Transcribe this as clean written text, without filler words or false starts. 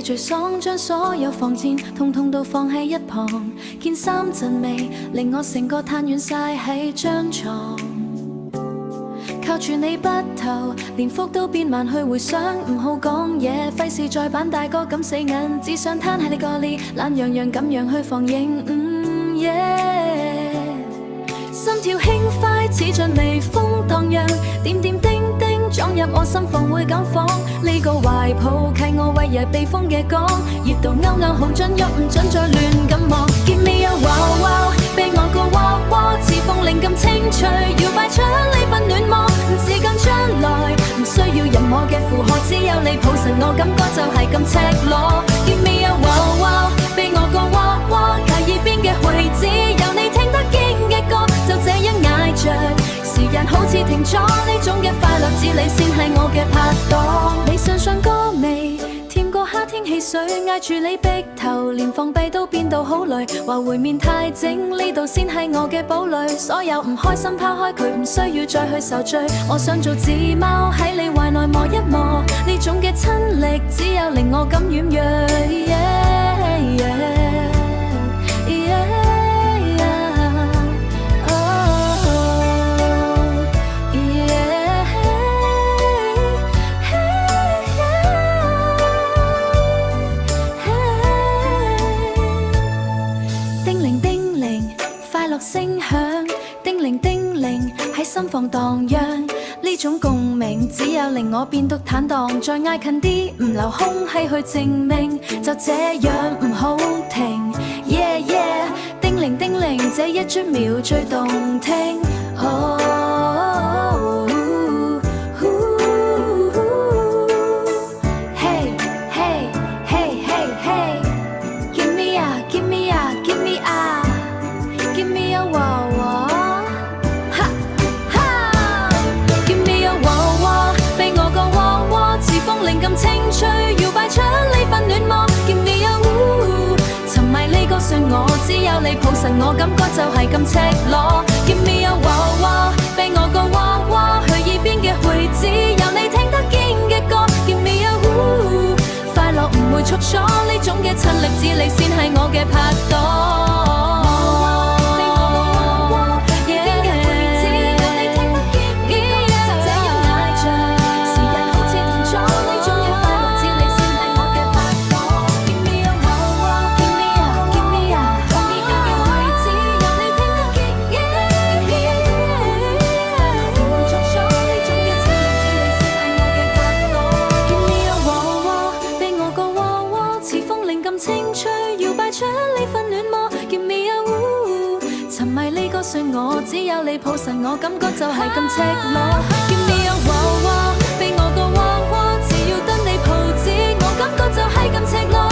最爽，將所有防戰通通都放喺一旁。件衫陣味令我成個癱軟晒喺張床，靠住你筆頭，連腹都變慢去回想，唔好講嘢，費事再扮大哥咁死硬，只想攤喺你個臉，懶洋洋咁樣去放映。心跳輕快，似像微風蕩漾，點點叮叮撞入我心房會減火。呢個懷抱契我為日避風嘅港，熱到勾勾好準，喐唔準再亂咁望。Give me a wow wow， 俾我個娃娃，似風鈴咁清脆，搖擺出呢份暖望。至今將來唔需要任何嘅負荷，只有你抱實我，感覺就係咁赤裸。Give me a wow wow， 俾我個娃娃，介意邊嘅位置，由你聽得見嘅歌，就這樣捱着。時間好似停咗，呢種嘅快樂只你先係我嘅拍檔。你信上歌味，甜過夏天汽水，挨住你鼻頭，連放屁都變到好累。話會面太整，呢度先係我嘅堡壘。所有唔開心拋開佢，唔需要再去受罪。我想做紙貓喺你懷內磨一磨，呢種嘅親力只有令我感軟弱。聲響叮鈴叮鈴喺心房蕩漾，呢種共鳴只有令我變得坦蕩。再挨近啲，唔留空氣去證明，就這樣唔好停。Yeah yeah， 叮鈴叮鈴，這一轉秒最動聽。Hey hey hey hey hey，give me a give me a give me a。Give me a wow wow， 哈哈 Give me a wow wow， 俾我個娃娃，似風鈴咁清脆，搖擺出呢份暖望。Give me a woo， 沉迷呢個信我，只有你抱實我，感覺就係咁赤裸。Give me a wow wow， 俾我個娃娃，去耳邊嘅回子，由你聽得見嘅歌。Give me a woo， 快樂唔會束鎖，呢種嘅親力只你先係我嘅拍檔。信我，只有你抱實我，感覺就係咁赤裸。Give me a wow wow， 俾我個娃娃，只要得你抱子，我感覺就係咁赤裸。